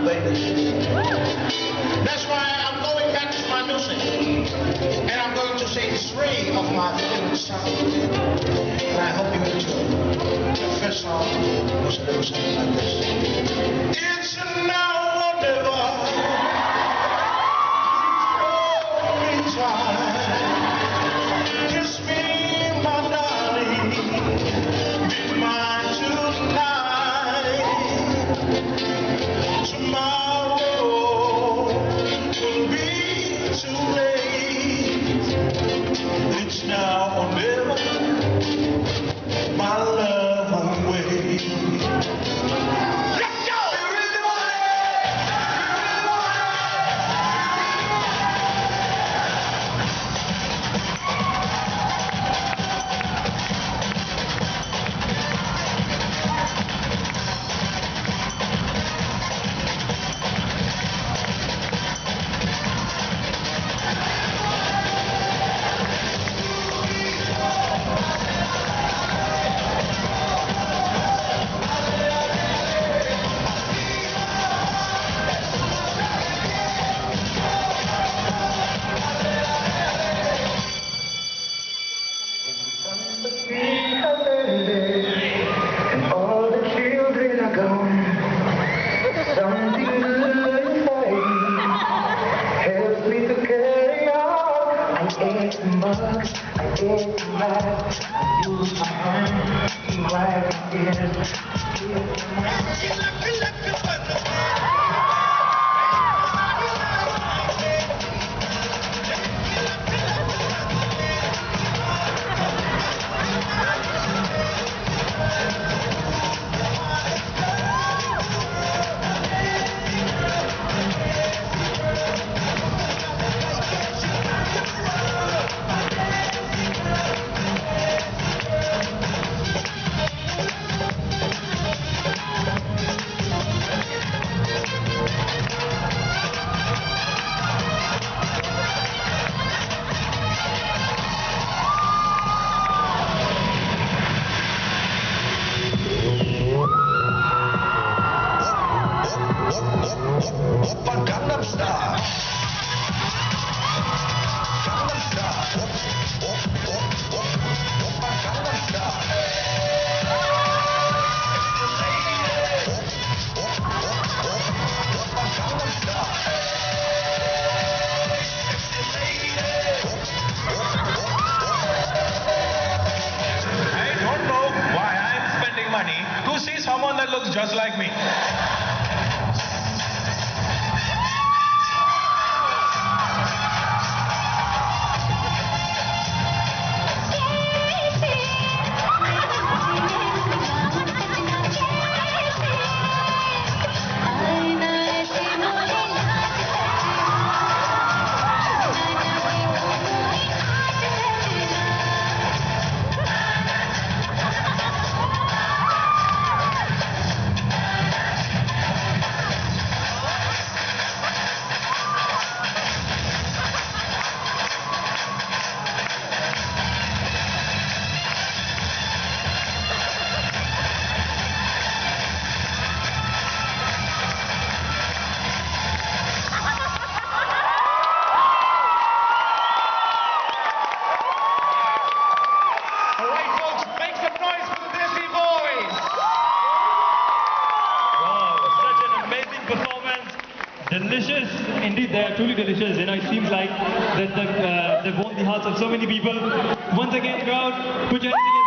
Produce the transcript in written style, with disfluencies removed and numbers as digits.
baby. That's why I'm going back to my music. And I'm going to sing 3 of my favorite songs. And I hope you enjoy. The first song goes a little something like this. It's now or never. It's time. Kiss me, my darling. Be mine tonight. Tomorrow will be too late. It's now or never. My love won't wait. Let's go! You really want it? You really want and all the children are gone. Something good inside helps me to carry on. I ate the mugs, I ate the rats, I used my hand to wipe tears. To see someone that looks just like me. Delicious, indeed they are truly delicious. You know, it seems like that they've won the hearts of so many people. Once again, crowd, put your hands together.